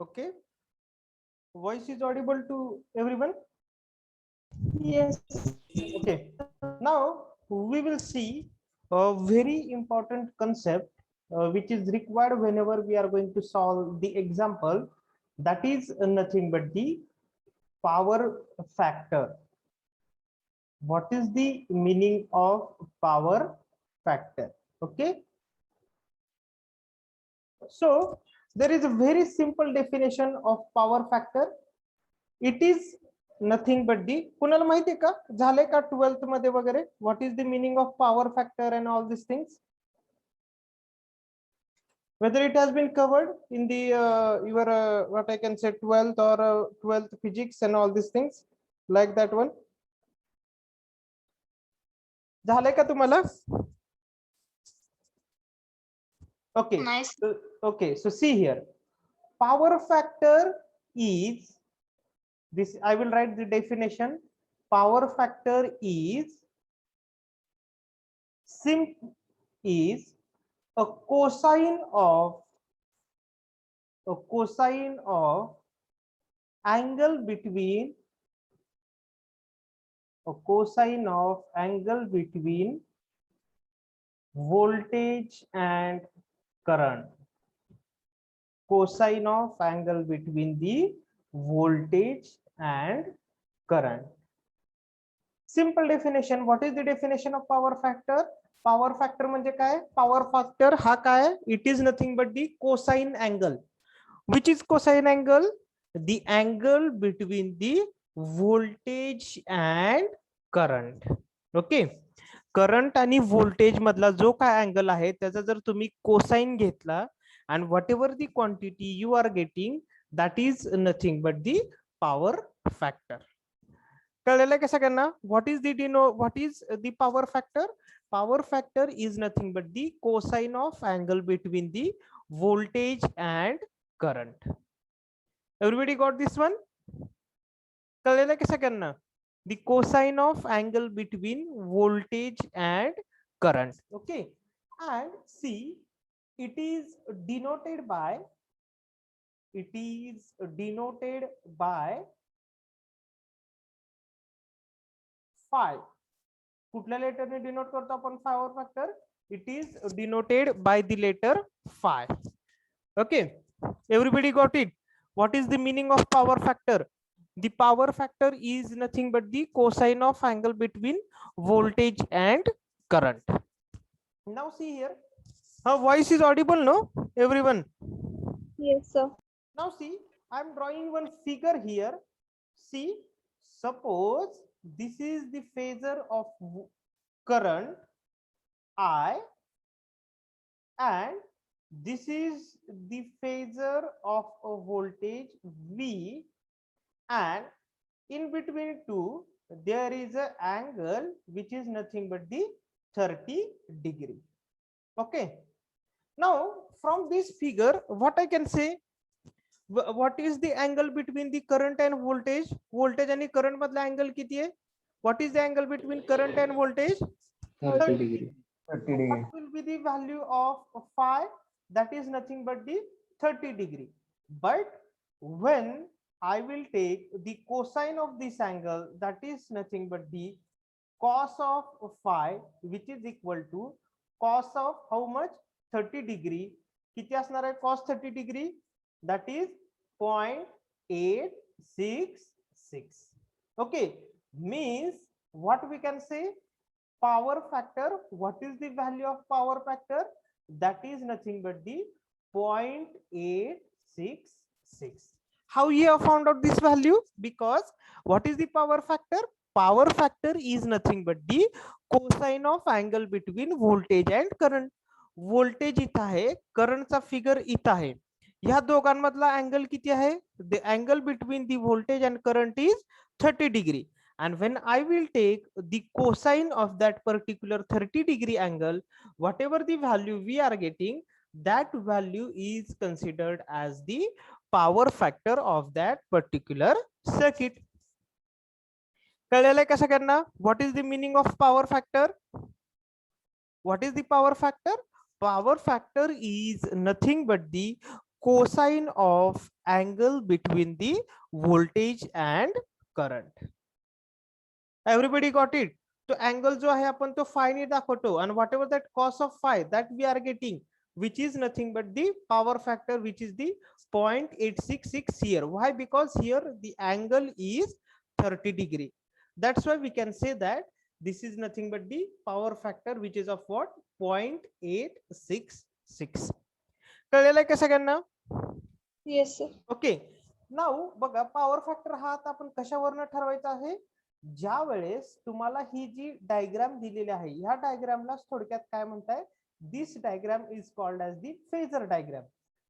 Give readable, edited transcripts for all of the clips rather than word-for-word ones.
Okay, voice is audible to everyone? Yes. Okay, now we will see a very important concept which is required whenever we are going to solve the example, that is nothing but the power factor. What is the meaning of power factor? Okay, so there is a very simple definition of power factor. It is nothing but the, कुणाला माहिती आहे का, झाले का 12th मध्ये वगैरे, what is the meaning of power factor and all these things, whether it has been covered in the your what I can say 12th or 12th physics and all these things like that one. झाले का तुम्हाला? Okay. Nice. Okay, so see here, power factor is this, I will write the definition. Power factor is is a cosine of angle between voltage and current. Cosine of angle between the voltage and current. Simple definition. What is the definition of power factor? Power factor म्हणजे काय? Power factor हा काय? It is nothing but the cosine angle. Which is cosine angle? The angle between the voltage and current. Okay. Current आणि voltage मधला जो काय angle आहे त्याचा जर तुम्ही कोसाइन घेतला and whatever the quantity you are getting, that is nothing but the power factor. कळलेलं का सगळ्यांना? what is the power factor? Power factor is nothing but the cosine of angle between the voltage and current. Everybody got this one? कळलेलं का सगळ्यांना? The cosine of angle between voltage and current. Okay, and see, it is denoted by phi. कुठल्या लेटरने denote करतो आपण power factor? It is denoted by the letter phi. Okay, everybody got it? What is the meaning of power factor? The power factor is nothing but the cosine of angle between voltage and current. Now see here, her voice is audible, no everyone? Yes, sir. Now see, I am drawing one figure here. See, suppose this is the phasor of current I, and this is the phasor of a voltage V, and in between two there is an angle which is nothing but the 30 degree. Okay, now from this figure what I can say, what is the angle between the current and voltage? Voltage and current madla angle kiti hai? What is the angle between current and voltage? 30 degree. 30 degree. What will be the value of phi? That is nothing but the 30 degree. But when I will take the cosine of this angle, that is nothing but the cos of phi, which is equal to cos of how much? 30 degree. किती असणार आहे cos 30 degree? That is 0.866. Okay, means what we can say, power factor, what is the value of power factor? That is nothing but the 0.866. How you have found out this value? Because what is the power factor? Power factor is nothing but the cosine of angle between voltage and current. Voltage इथं आहे, current चा figure इथं आहे. या दोघांमधला angle किती आहे? The angle between the voltage and current is 30 degree. And when I will take the cosine of that particular 30 degree angle, whatever the value we are getting, that value is considered as the power factor of that particular circuit. कळलेलं का सगळ्यांना? What is the meaning of power factor? What is the power factor? Power factor is nothing but the cosine of angle between the voltage and current. Everybody got it? तो angle जो आहे आपण तो phi ने दाखवतो, and whatever that cos of phi that we are getting, which is nothing but the power factor, which is the 0.866 here. Why? Because here the angle is 30 degree. That's why we can say that this is nothing but the power factor, which is of what? 0.866. कळलेलं आहे का सगळ्यांना? Yes, sir. Okay. Now बघा, power factor हा आता आपण कशावरनं ठरवायचा आहे? ज्या वेळेस तुम्हाला ही जी डायग्राम दिलेली आहे, ह्या डायग्रामला थोडक्यात काय म्हणताय? This diagram is called as the phasor diagram.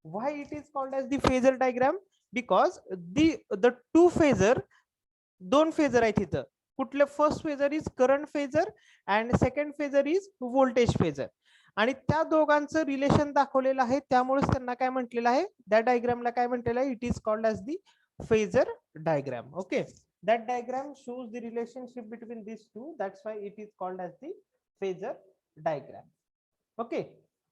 Why it is called as the phasor diagram? Because the two phasor, दोन फेजर आहेत इथं. कुठले? First phasor is current phasor and second phasor is voltage phasor. आणि त्या दोघांचं relation दाखवलेलं आहे, त्यामुळे त्यांना काय म्हटलेलं आहे? त्या डायग्रामला काय म्हटलेलं आहे? It is called as the phasor diagram. Okay, that diagram shows the relationship between these two. That's why it is called as the phasor diagram. Okay,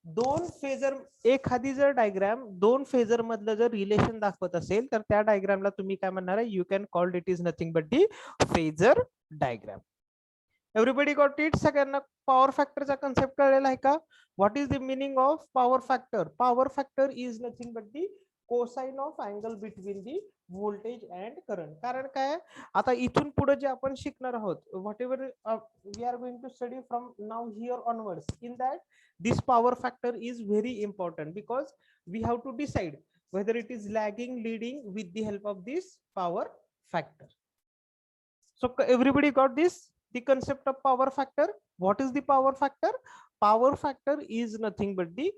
दोन फेजर, एखादी जर डायग्राम दोन फेजर मधलं जर रिलेशन दाखवत असेल तर त्या डायग्रामला तुम्ही काय म्हणणार आहे? You can called it is nothing but the phasor diagram. Everybody got it? सगळ्यांना पॉवर फॅक्टरचा कन्सेप्ट कळलेला आहे का? What is the meaning of power factor? Power factor is nothing but the cosine of angle between the voltage and current. कारण काय, आता इथून पुढे जे आपण शिकणार आहोत, whatever we are going to study from now here onwards, in that this power factor is very important, because we have to decide whether it is lagging, leading with the help of this power factor. So everybody got this? The concept of power factor. What is the power factor? Power factor is nothing but the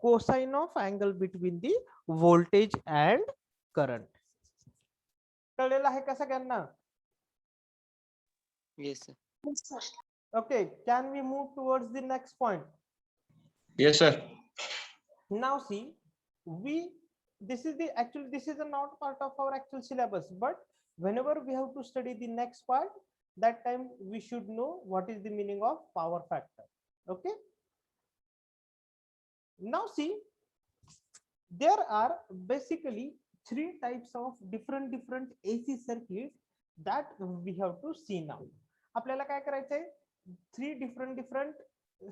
cosine of angle between the voltage and current. कळलेलं आहे का सगळ्यांना? Yes, sir. Yes, sir. Okay, can we move towards the next point? Yes, sir. Now see, this is not part of our actual syllabus, but whenever we have to study the next part, that time we should know what is the meaning of power factor. Okay, now see, there are basically three types of different AC circuit that we have to see now. आपल्याला काय करायचंय? Three different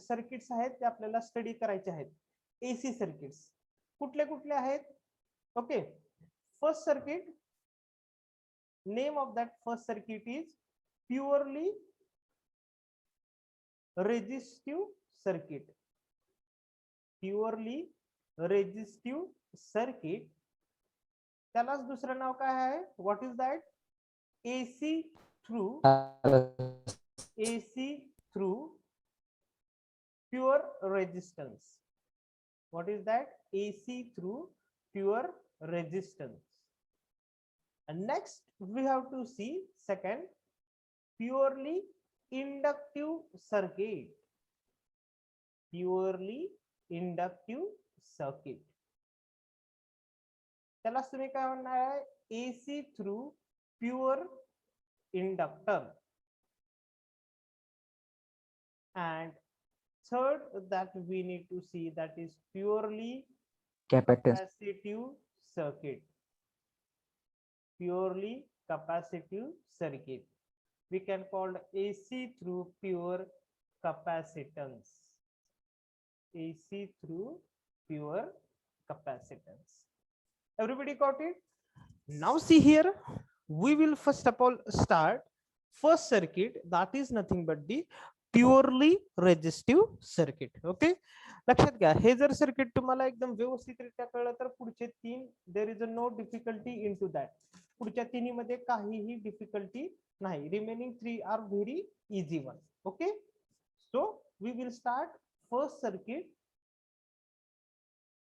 circuits आहेत, ते आपल्याला study करायचे आहेत. AC circuits कुठले कुठले आहेत? Okay, first circuit, name of that first circuit is purely resistive circuit. Purely resistive circuit. त्यालाच दुसरं नाव काय आहे? What is that? AC through pure resistance. What is that? AC through pure resistance. And next we have to see second, purely inductive circuit. Purely inductive circuit. त्याला तुम्ही काय म्हणणार आहे? AC through pure inductor. And third that we need to see, that is purely Capacitance. capacitive circuit. Purely capacitive circuit. We can call AC through pure capacitance. AC through pure capacitance. Everybody got it? Now see here, we will first of all start first circuit, that is nothing but the purely resistive circuit. Okay, लक्षात घ्या, हे जर circuit तुम्हाला एकदम व्यवस्थितरित्या कळलं तर पुढचे तीन, there is no difficulty in to that. पुढच्या तिन्ही मध्ये काहीही डिफिकल्टी नाही. Remaining three are very easy one. Okay, so we will start first circuit,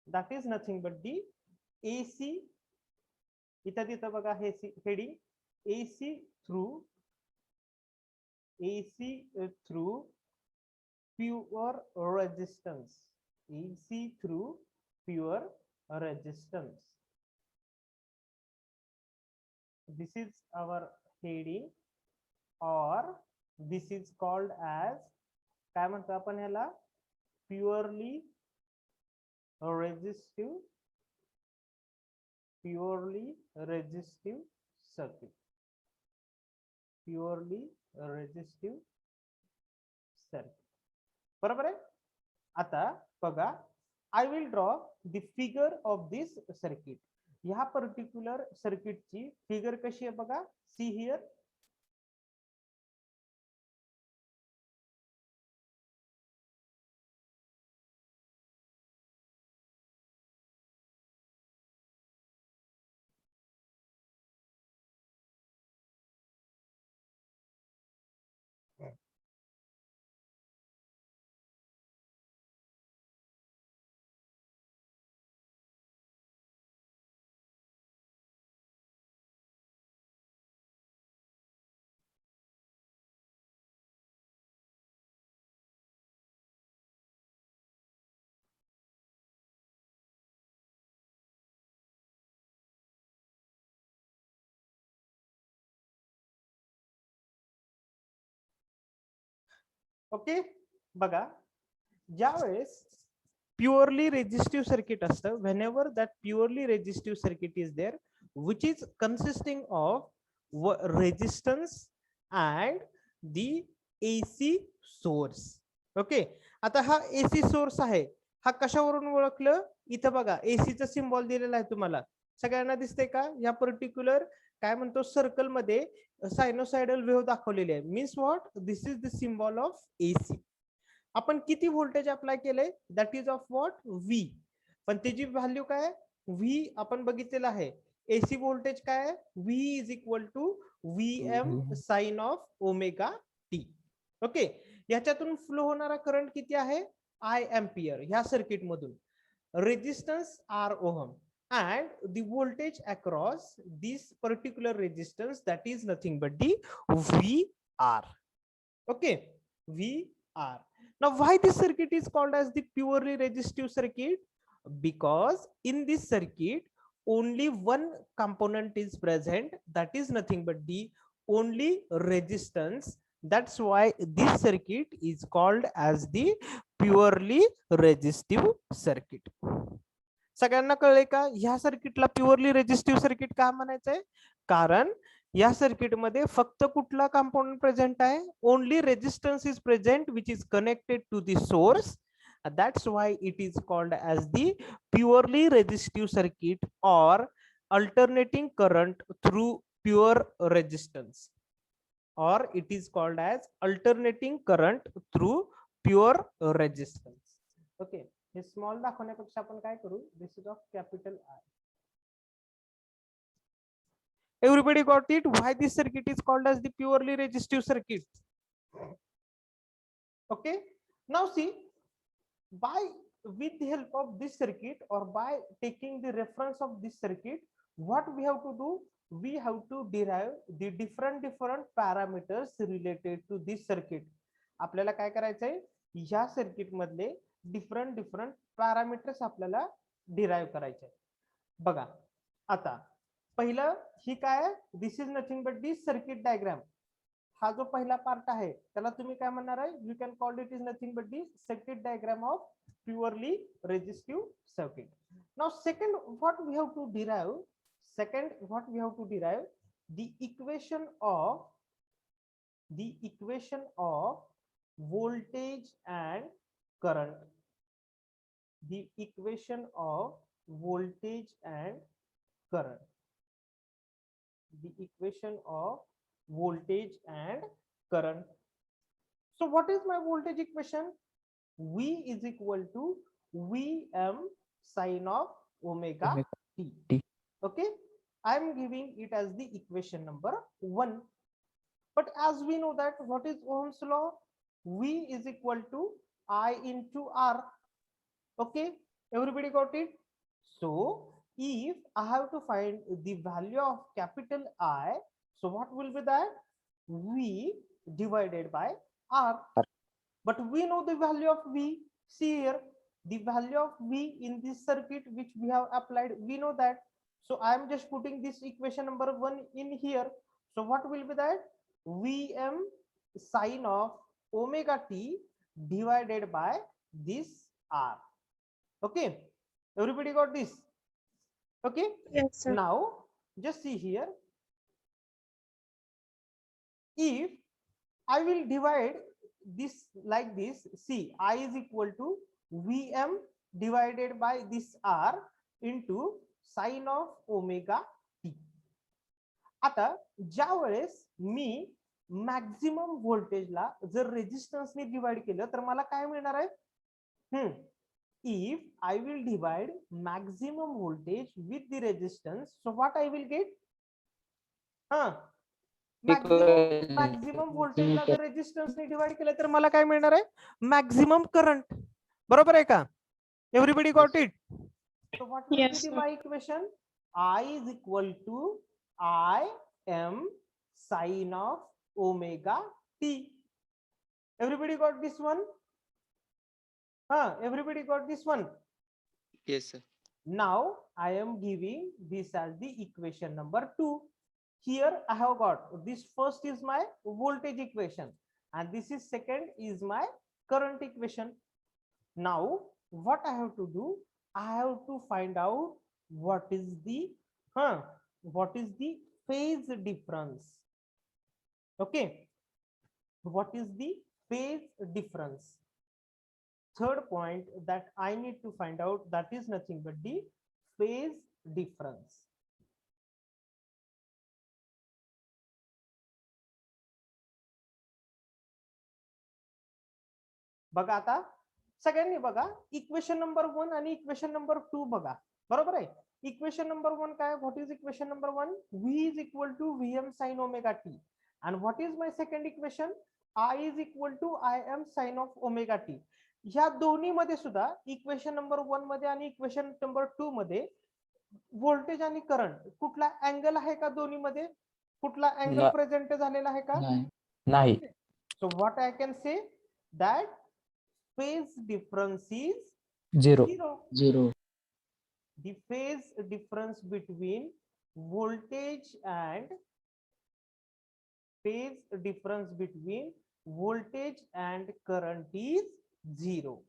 that is nothing but the AC. इथं तिथं बघा हे heading, AC through pure resistance. AC through pure resistance. This is our heading, or this is called as, काय म्हणतो आपण ह्याला? Purely resistive purely resistive circuit. Purely resistive circuit. बरोबर आहे. आता बघा, I will draw the figure of this circuit. ह्या particular सर्किटची फिगर कशी आहे बघा. See here. ओके बघा, ज्यावेळेस प्युअरली रेजिस्टिव्ह सर्किट असतं, whenever that purely resistive circuit is there which is consisting of resistance and the AC source. Okay, आता हा एसी सोर्स आहे, हा कशावरून ओळखलं, इथं बघा एसीचं सिम्बॉल दिलेला आहे तुम्हाला, सगळ्यांना दिसतंय का. या पर्टिक्युलर काय म्हणतो सर्कल मध्ये सायनोसायडल वेव्ह दाखवलेली आहे. Means what, this is the symbol of AC. आपण किती व्होल्टेज अप्लाय केलंय, that is of what, V. पण त्याची व्हॅल्यू काय, व्ही आपण बघितलेलं आहे. एसी व्होल्टेज काय आहे, V is equal to V M sine of omega T. Okay, याच्यातून फ्लो होणारा करंट किती आहे, आय एम्पियर ह्या सर्किट मधून. Resistance R ohm and the voltage across this particular resistance, that is nothing but the VR. Okay, VR. Now why this circuit is called as the purely resistive circuit? Because in this circuit only one component is present, that is nothing but the only resistance. That's why this circuit is called as the purely resistive circuit. सगळ्यांना कळले का, ह्या सर्किटला purely resistive circuit का म्हणायचंय, कारण या circuit मध्ये फक्त कुठला कंपोनेंट प्रेझेंट आहे, only resistance is present which is connected to the source. That's why it is called as the purely resistive circuit or alternating current through pure resistance, or it is called as alternating current through pure resistance. Okay, hey small दाखवण्यापेक्षा आपण काय करू, this is of capital I. Everybody got it? Why this circuit is called as the purely resistive circuit? Okay, now see, by with the help of this circuit or by taking the reference of this circuit, what we have to do, we have to derive the different parameters related to this circuit. आपल्याला काय करायचंय, या circuit मधले different parameters आपल्याला derive करायचे. बघा आता पहिलं ही काय, this is nothing but this circuit diagram. हा जो पहिला पार्ट आहे त्याला तुम्ही काय म्हणणार आहे, you can call it is nothing but the circuit diagram of purely resistive circuit. Now second what we have to derive, the equation of voltage and current. The equation of voltage and current. The equation of voltage and current. So what is my voltage equation? V is equal to Vm sin of omega t. Okay, I am giving it as the equation number 1. But as we know that what is Ohm's law, V is equal to I into R. Okay, everybody got it? So if I have to find the value of capital I, so what will be that? V divided by R. But we know the value of V. See here, the value of V in this circuit which we have applied, we know that. So I am just putting this equation number 1 in here. So what will be that? Vm sin of omega t divided by this R. Okay, everybody got this? Okay. Yes, sir. Now just see here, if I will divide this like this, see, I is equal to Vm divided by this R into sin of omega t. आता ज्या वेळेस मी maximum व्होल्टेजला जर रेजिस्टन्सने divide केलं तर मला काय मिळणार आहे? If I will divide maximum voltage with the resistance, so what I will get? Maximum व्होल्टेजला जर रेजिस्टन्सने डिवाइड केलं तर मला काय मिळणार आहे? Maximum current. बरोबर आहे का? Everybody got it? So what will Yes, be sir. my equation? I is equal to I am sin of omega t. Everybody got this one? Everybody got this one? Yes, sir. Now I am giving this as the equation number 2. Here I have got this, first is my voltage equation and this is second is my current equation. Now what I have to do, I have to find out what is the phase difference. Okay, what is the phase difference? Third point that I need to find out, that is nothing but the phase difference. बघा आता सगळ्यांनी बघा, equation number 1 आणि equation number 2 बघा. बरोबर आहे? Equation number 1 काय? What is equation number 1? V is equal to Vm sin omega t. And what is my second equation? I is equal to Im sin of omega t. ह्या दोन्ही मध्ये सुद्धा equation number 1 मध्ये आणि equation number 2 मध्ये voltage आणि current कुठला angle आहे का? दोन्ही मध्ये कुठला अँगल प्रेझेंट झालेला आहे का? नाही. So what I can say, that phase difference is Zero. zero. The phase difference between voltage and current is zero.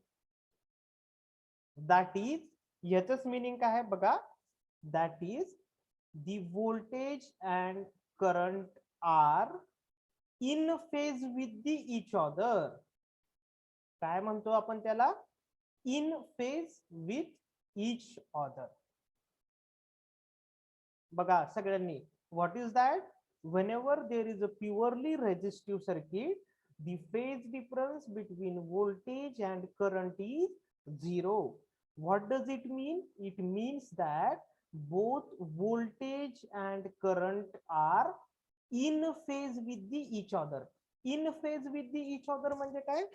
That is, याचंच meaning काय आहे बघा? That is, the voltage and current are in phase with the each other. काय म्हणतो आपण त्याला? In phase with each other. बघा सगळ्यांनी, what is that? Whenever there is a purely resistive circuit, the phase difference between voltage and current is zero. What does it mean? It means that both voltage and current are in phase with the each other. In phase with the each other म्हणजे काय?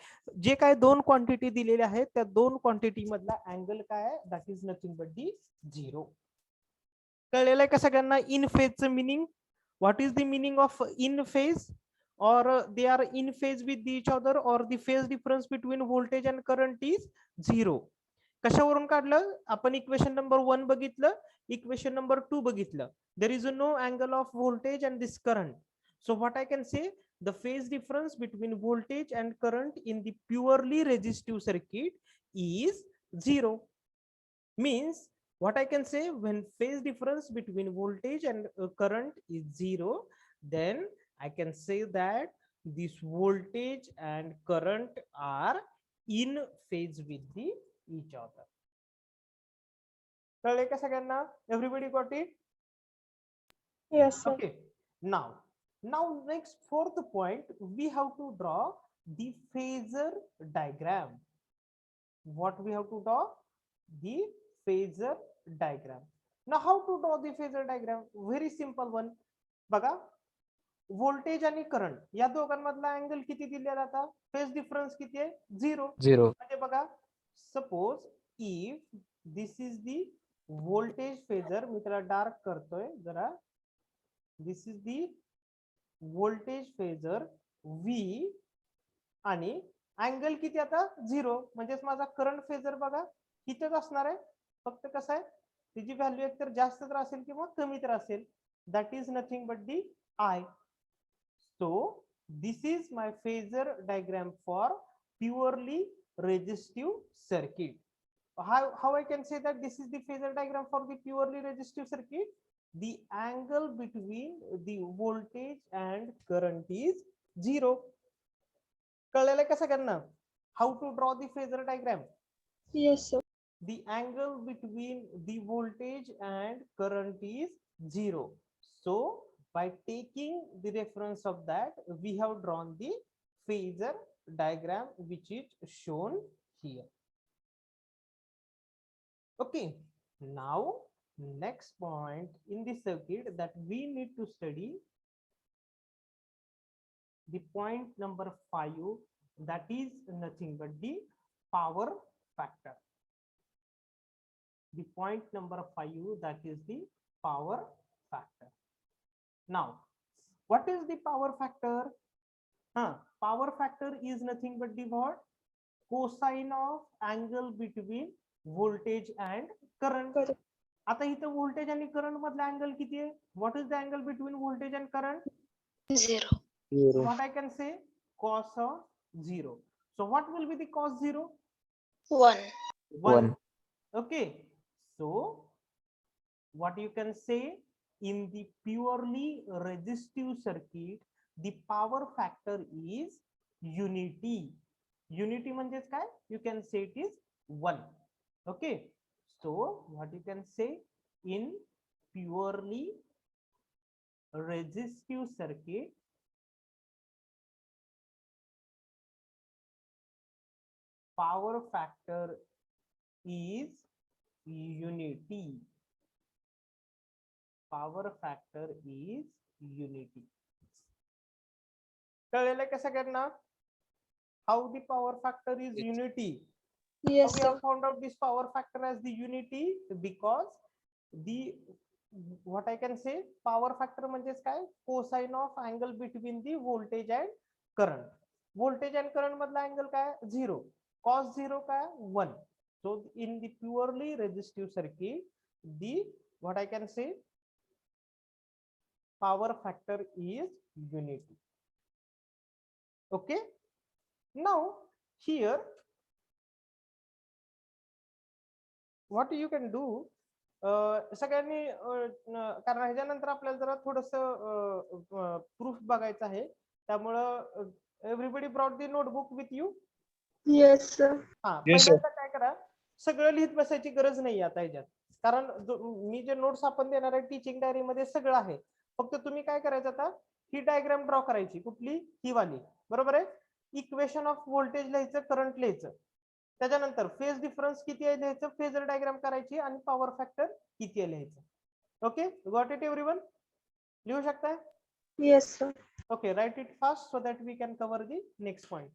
जे काय दोन quantity दिलेल्या आहेत त्या दोन quantity मधला angle काय आहे? That is nothing but the zero. कळलेलं आहे का सगळ्यांना इन फेजचं meaning? What is the meaning of in phase? or they are in phase with each other, or the phase difference between voltage and current is zero. कशावरून काढलं आपण? Equation number 1 बघितलं, equation number 2 बघितलं. there is no angle of voltage and this current. So what I can say, the phase difference between voltage and current in the purely resistive circuit is zero. Means what I can say, when phase difference between voltage and current is zero, then I can say that this voltage and current are in phase with the each other. कळले का सगळ्यांना? Everybody got it? Yes, sir. Okay. Now next, fourth point, we have to draw the phasor diagram. What we have to draw? The phasor diagram. Now how to draw the phasor diagram? Very simple one. बघा, voltage आणि current या दोघांमधला angle किती दिलेला आता? Phase difference किती आहे? Zero. म्हणजे बघा, suppose if this is the voltage phasor, मी त्याला डार्क करतोय जरा, this is the voltage phasor V आणि अँगल किती आता? झिरो. म्हणजेच माझा करंट फेजर बघा कितीच असणार आहे, फक्त कसं आहे त्याची व्हॅल्यू एकतर जास्त तर असेल किंवा कमी तर असेल. That is nothing but the I. So this is my phasor diagram for purely resistive circuit. how I can say that this is the phasor diagram for the purely resistive circuit? The angle between the voltage and current is 0. कळलेलं का सगळ्यांना? How to draw the phasor diagram? Yes, sir. The angle between the voltage and current is 0. So by taking the reference of that, we have drawn the phasor diagram which is shown here. Okay, now next point in the circuit that we need to study, the point number 5, that is nothing but the power factor. The point number 5, that is the power factor. Now what is the power factor? Power factor is nothing but the what? Cosine of angle between voltage and current. Correct. आता इथं voltage आणि current मधला angle किती आहे? What is the angle between voltage and current? 0. What I can say? Cos of 0. So what will be the cos 0? 1. 1. Okay, so what you can say, in the purely resistive circuit, the power factor is unity. Unity म्हणजेच काय? You can say it is 1. Okay, so what you can say, in purely resistive circuit, power factor is unity. Power factor is unity. कळलेलं का सगळ्यांना? How the power factor is unity? Yes, We sir. have found out this power factor as the unity because the, what I can say, power factor म्हणजेच काय? Cosine of angle between the voltage and current. Voltage and current मधला angle काय? 0. Cos 0 काय? 1. So in the purely resistive circuit, the, what I can say, power factor is unity. Okay, now here what you can do, सगळ्यांनी कारण ह्याच्यानंतर आपल्याला जरा थोडस proof बघायचं आहे, त्यामुळं everybody brought the notebook with you. Yes, sir. Yes, sir. पहिल्यांदा काय करा, सगळं लिहित बसायची गरज नाही आता ह्याच्यात, कारण मी जे नोट्स आपण देणार आहे टीचिंग डायरी मध्ये सगळं आहे. फक्त तुम्ही काय करायचं, आता ही डायग्राम ड्रॉ करायची. कुठली? ही वाली. बरोबर आहे. इक्वेशन ऑफ व्होल्टेज लिहायचं, करंट लिहायचं, त्याच्यानंतर फेज डिफरन्स किती आहे लिहायचं, फेजर डायग्राम करायची, आणि पॉवर फॅक्टर किती आहे लिहायचं. Okay, got it everyone? लिहू शकताय? Yes, sir. Okay, write it fast so that we can cover the next point.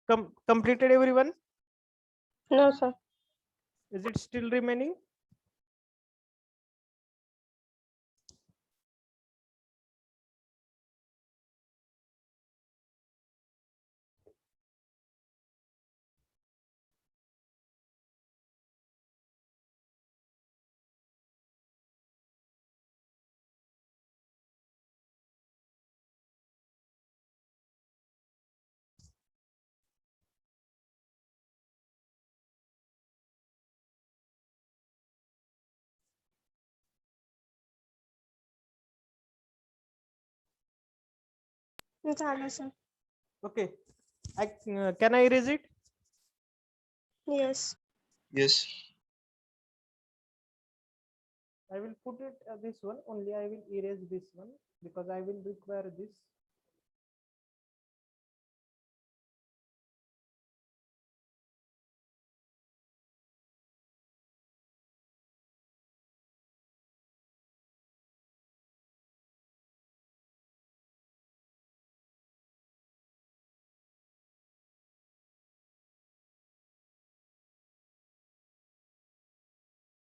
Completed everyone? No, sir. Is it still remaining? झालं, sir. Okay. Can I erase it? Yes. Yes. I will put it this one only. I will erase this one because I will require this.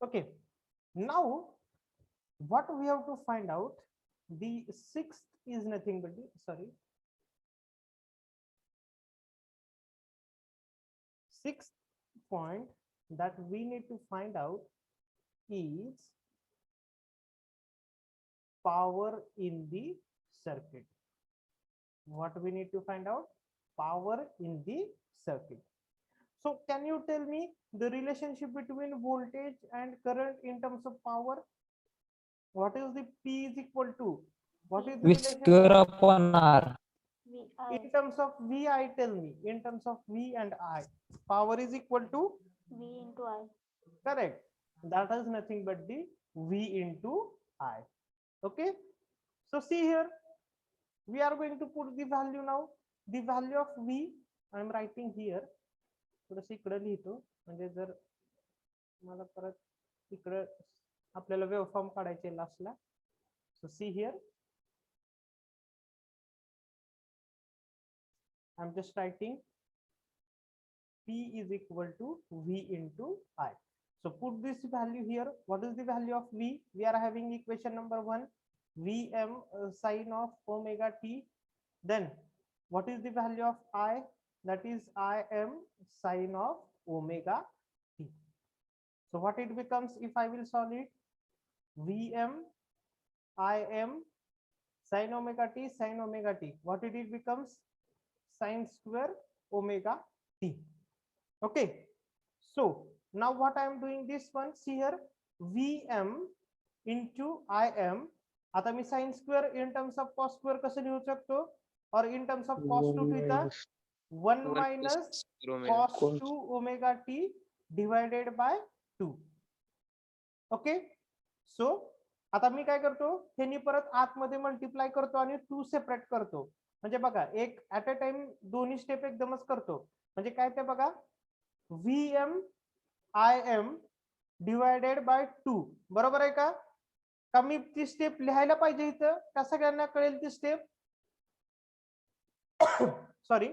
Okay. Now, what we have to find out, the sixth is nothing but the, sorry, sixth point that we need to find out is power in the circuit. What we need to find out? Power in the circuit. So can you tell me the relationship between voltage and current in terms of power? What is the P is equal to? What is the V relationship square upon R. in terms of VI? Tell me in terms of V and I. Power is equal to V into I. correct. That is nothing but the V into I. Okay. So see here, we are going to put the value now. The value of V I am writing here. थोडंसं इकडे लिहितो म्हणजे जर मला परत इकडे आपल्याला waveform काढायचे लास्टला. So see here, I am just writing P is equal to V into I. So put this value here. What is the value of V? We are having equation number 1, Vm sine of omega t. Then what is the value of I? That is Im sine of omega t. So what it becomes if I will solve it? Vm Im sine omega t sine omega t. What it becomes? Sine square omega t. Okay. So now what I am doing this one, see here, Vm into Im. आता मी sin square in terms of cos square कसं लिहू शकतो? Or in terms of cos 2 theta, 1 minus cos 2 omega t divided by 2. Okay. So आता मी काय करतो, हे नी परत आतमध्ये multiply करतो आणि 2 सेपरेट करतो. म्हणजे बघा एक ऍट अ टाइम दोन्ही स्टेप एकदमच करतो. म्हणजे काय ते बघा, Vm Im डिवायडेड बाय 2. बरोबर आहे का? का मी ती स्टेप लिहायला पाहिजे इथं? का सगळ्यांना कळेल ती स्टेप? सॉरी,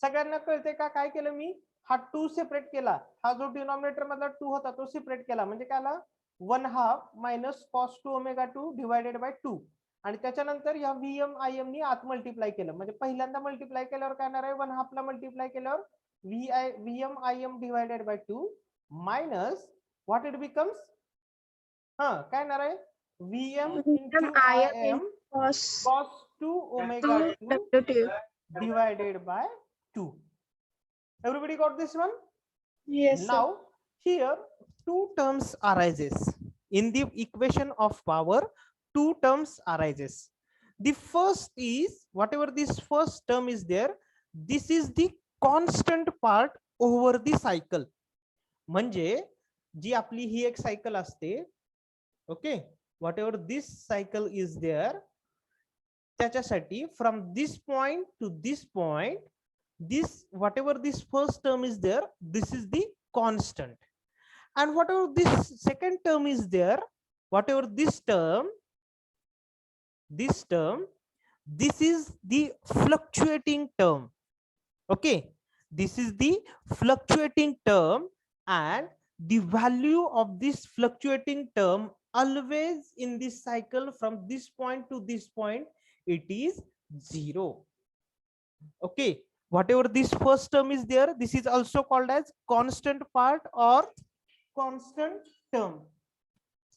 सगळ्यांना कळते का? काय केलं मी, हा 2 सेपरेट केला. हा जो डिनॉमिनेटर मधला 2 होता तो सेपरेट केला. म्हणजे काय आला, 1/2 minus cos 2 omega 2 divided by 2. आणि त्याच्यानंतर या Vm Im नी आत मल्टिप्लाय केलं. म्हणजे पहिल्यांदा मल्टिप्लाय केल्यावर काय येणार आहे, 1/2 ला मल्टिप्लाय केल्यावर Vm Im divided by 2 minus what it becomes, काय येणार आहे, Vm into Im Cos cos 2 omega 2 W2. divided by 2. Everybody got this one? Yes, sir. Now here two terms arises in the equation of power. Two terms arises. The first is, whatever this first term is there, this is the constant part over the cycle. म्हणजे जी आपली ही एक cycle असते, okay, whatever this cycle is there, त्याच्यासाठी from this point to this point, this whatever this first term is there, this is the constant, and whatever this second term is there, whatever this term, this is the fluctuating term. Okay, this is the fluctuating term, and the value of this fluctuating term always in this cycle from this point to this point, it is 0. Okay, whatever this first term is there, this is also called as constant part or constant term.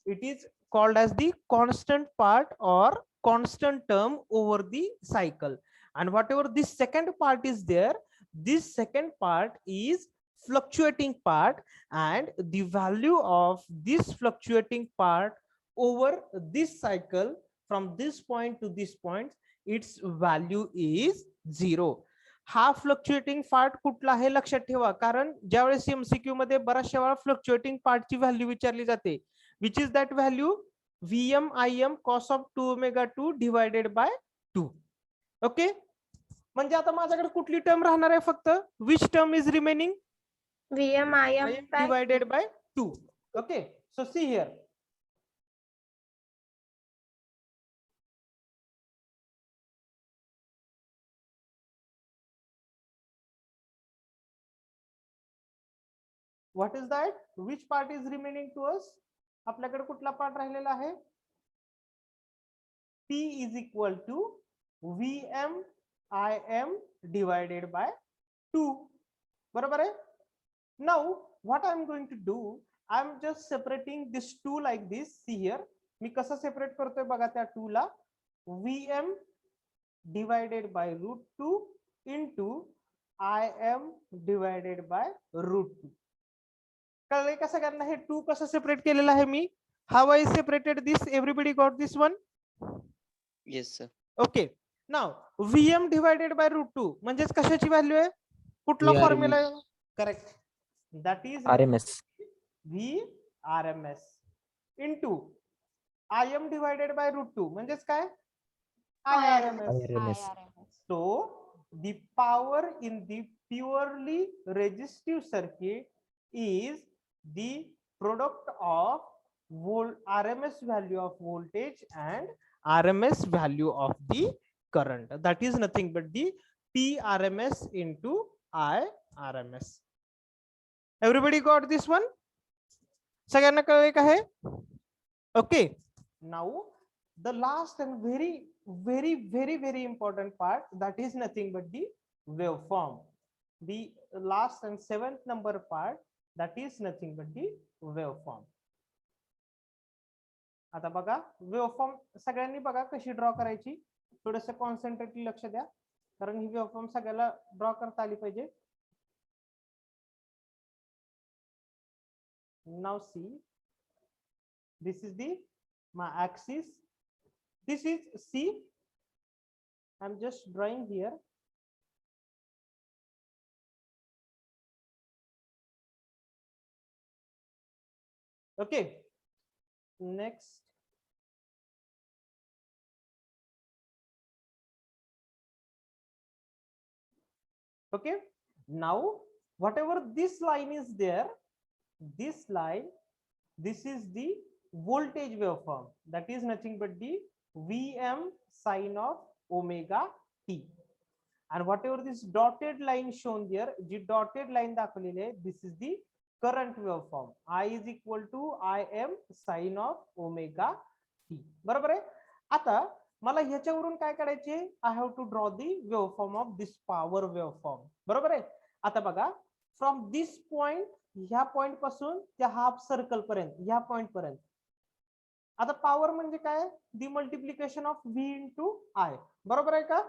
It is called as the constant part or constant term over the cycle. And whatever this second part is there, this second part is fluctuating part, and the value of this fluctuating part over this cycle from this point to this point, its value is 0. हा fluctuating part कुठला आहे लक्षात ठेवा, कारण ज्यावेळेस MCQ मध्ये बऱ्याचशा वेळा फ्लक्च्युएटिंग पार्टची व्हॅल्यू विचारली जाते, which is that value Vm Im cos of 2 omega 2 divided by 2. Okay, म्हणजे आता माझ्याकडे कुठली टर्म राहणार आहे फक्त, which term is remaining? Vm Im by Divided by 2. Okay, so see here, what is that, which part is remaining to us? आपल्याकडे कुठला part राहिलेला आहे? P is equal to Vm Im divided by 2. बरोबर आहे? Now what I'm going to do, I'm just separating this 2 like this. See here, मी कसं separate करतोय बघा त्या 2 ला. Vm divided by root 2 into Im divided by root 2. कळलंय कसं करणार, हे 2 कसं separate केलेलं आहे मी? How I separated this? Everybody got this one? Yes, sir. Okay, now Vm divided by root 2 म्हणजेच कशाची व्हॅल्यू आहे? कुठला VRMS. फॉर्म्युला आहे? Correct, that is RMS. VRMS into Im divided by root 2 म्हणजेच काय? IRMS. IRMS. So the power in the purely resistive circuit is the product of RMS value of voltage and RMS value of the current. That is nothing but the PRMS into IRMS. Everybody got this one? सगळ्यांना कळले का हे? Okay, now the last and very important part, that is nothing but the waveform. The last and 7th number part, that is nothing but the waveform. आता बघा waveform सगळ्यांनी बघा कशी draw करायची, थोडस कॉन्सन्ट्रेटली लक्ष द्या, कारण ही वेव्हफॉर्म सगळ्याला ड्रॉ करता आली पाहिजे. Now see, this is my axis, this is C. I'm just drawing here. Okay, next. Okay, now whatever this line is there, this line, this is the voltage waveform, that is nothing but the Vm sine of omega t. And whatever this dotted line shown there, the dotted line दाखवलेली आहे, this is the current waveform. I is equal to Im sine of omega t. बरोबर आहे? आता मला ह्याच्यावरून काय करायचे, I have to draw the waveform of this power waveform. बरोबर आहे? आता बघा, फ्रॉम दिस पॉइंट, ह्या पॉइंट पासून त्या हाफ सर्कल पर्यंत, ह्या पॉइंट पर्यंत, आता पॉवर म्हणजे काय? The multiplication of V into I. बरोबर आहे का?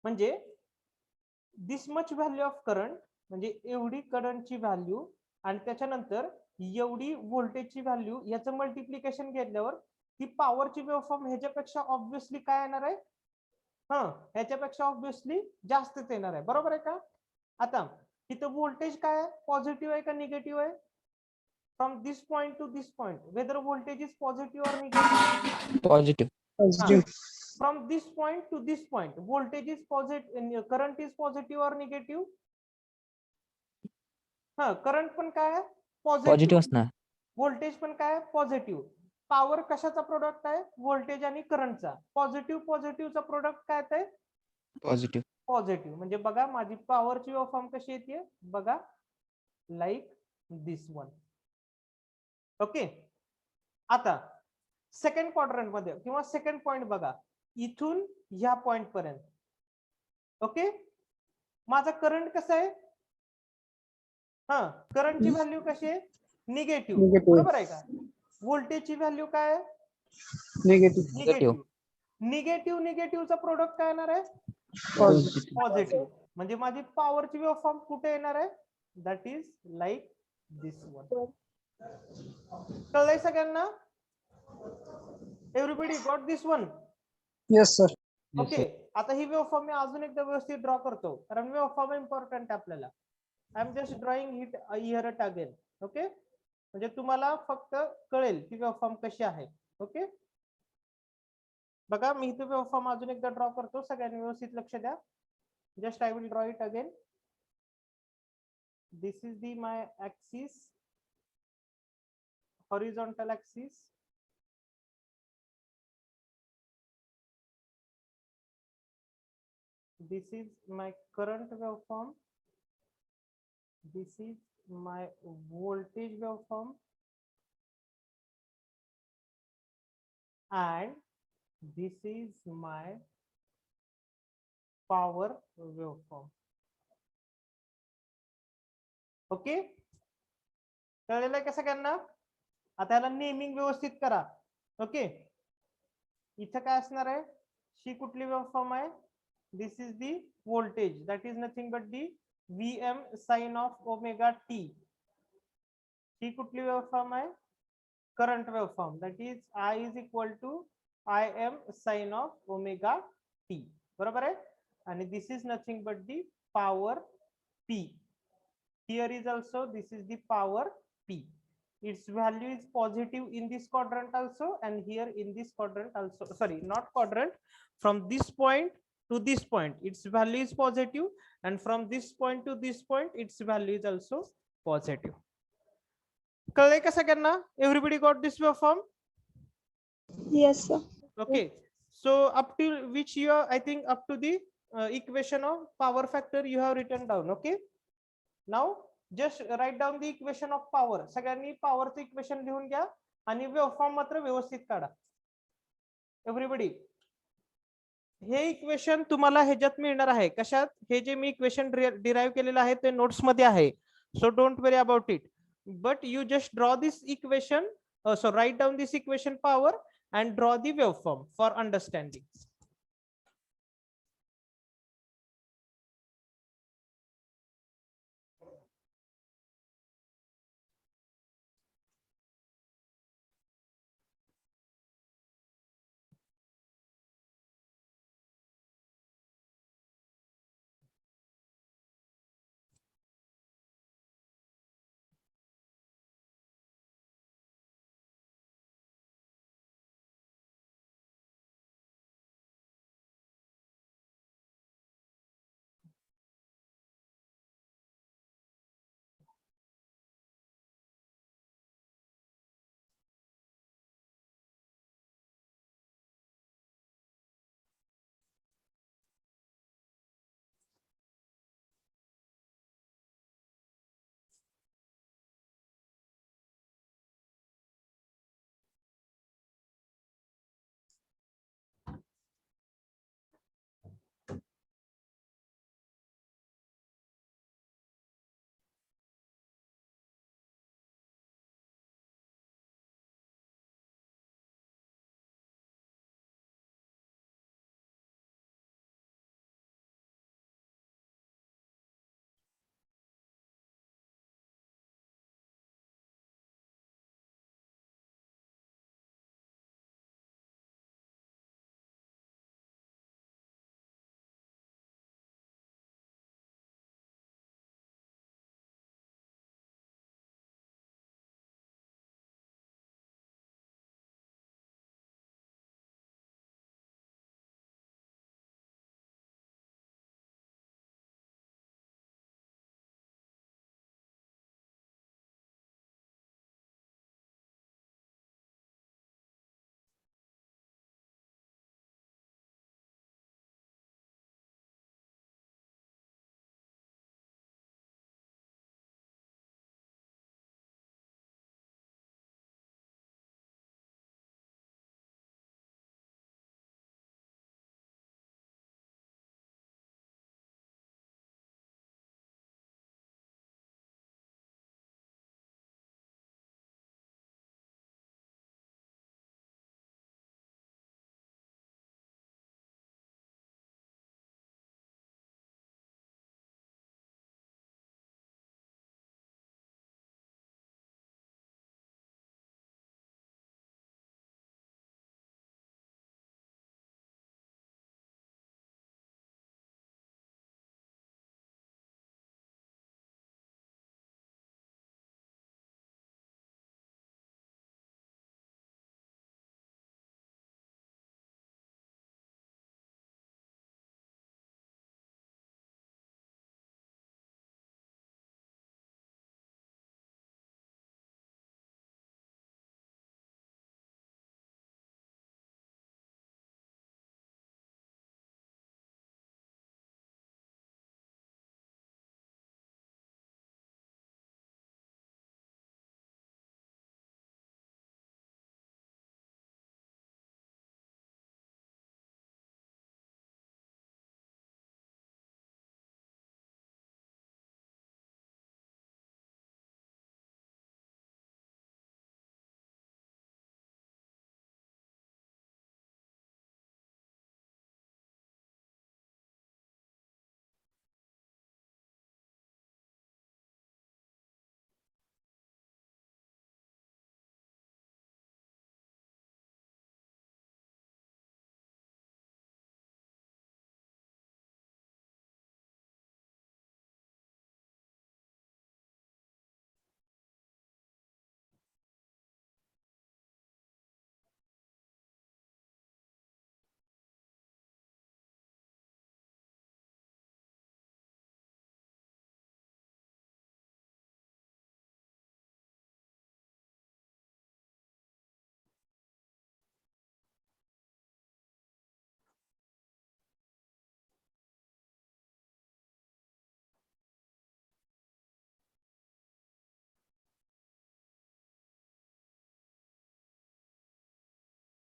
म्हणजे this much value of current, म्हणजे एवढी करंटची व्हॅल्यू आणि त्याच्यानंतर एवढी व्होल्टेजची व्हॅल्यू, याचं मल्टिप्लिकेशन घेतल्यावर ती पॉवरची वेव्हफॉर्म ह्याच्यापेक्षा ऑब्विसली काय येणार आहे? ह्याच्यापेक्षा ऑब्विसली जास्तच येणार आहे. बरोबर आहे का? आता इथं व्होल्टेज काय आहे? पॉझिटिव्ह आहे का निगेटिव्ह आहे? From this point to this point, whether voltage is positive और negative? Positive. From this point to this point, voltage is positive, current is positive or negative? Current पण काय आहे? Positive असणार. व्होल्टेज पण काय? पॉझिटिव्ह. पॉवर कशाचा product आहे? Voltage आणि करंटचा. पॉझिटिव्हचा प्रोडक्ट काय आहे? Positive. पॉझिटिव्ह. म्हणजे बघा माझी पॉवरची वेव्हफॉर्म कशी येते बघा, लाईक दिस वन. ओके. आता सेकंड क्वाड्रंट मध्ये किंवा सेकंड पॉइंट बघा, इथून ह्या पॉइंट पर्यंत. ओके. माझा करंट कसा आहे, हा करंटची व्हॅल्यू कशी आहे, निगेटिव्ह. बरोबर आहे का. व्होल्टेजची व्हॅल्यू काय आहे, निगेटिव्ह. निगेटिव्ह. निगेटिव्ह निगेटिव्हचा प्रोडक्ट काय येणार आहे, पॉझिटिव्ह. म्हणजे माझी पॉवरची वेव्हफॉर्म कुठे येणार आहे, that is like this one. कळलंय सगळ्यांना. Everybody got this one. Yes sir. Okay. आता ही वेव्हफॉर्म मी अजून एकदा व्यवस्थित ड्रॉ करतो, कारण वेव्हफॉर्म इम्पॉर्टंट आहे आपल्याला. I am just drawing it here at again. Okay. म्हणजे तुम्हाला फक्त कळेल की वेव्हफॉर्म कशी आहे. ओके. बघा मी इथे वेव्हफॉर्म अजून एकदा ड्रॉ करतो, सगळ्यांनी व्यवस्थित लक्ष द्या. Just I will draw it again. This is the my axis, horizontal axis. This is my current waveform. This is my voltage waveform. And this is my power waveform. Okay. कळलेलं आहे का सगळ्यांना. आता याला नेमिंग व्यवस्थित करा. Okay. इथं काय असणार आहे, ही कुठली वेव्हफॉर्म आहे, this is the voltage, that is nothing but the Vm sine of omega T. ही कुठली वेव्हफॉर्म आहे, current waveform, that is I is equal to Im sine of omega T. बरोबर आहे. आणि this is nothing but the power P. Here is also, this is the power P. Its value is positive in this quadrant also, and here in this quadrant also. Sorry, not quadrant. From this point to this point, its value is positive, and from this point to this point, its value is also positive. कळले का सगळ्यांना. Everybody got this waveform? Yes, sir. Okay. So up to which you are, I think up to the equation of power factor you have written down. Okay. Now just write down the equation of power. सगळ्यांनी पॉवरचं equation लिहून घ्या आणि waveform मात्र व्यवस्थित काढा. Everybody. हे equation तुम्हाला ह्याच्यात मिळणार आहे. कशात, हे जे मी इक्वेशन डिराइव्ह केलेलं आहे ते नोट्स मध्ये आहे. So don't worry about it. But you just draw this equation, so write down this equation power and draw the waveform for understanding.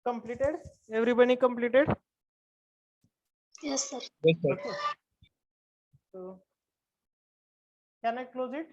Completed? Everybody completed? Yes, sir. Yes, sir. Okay. So can I close it?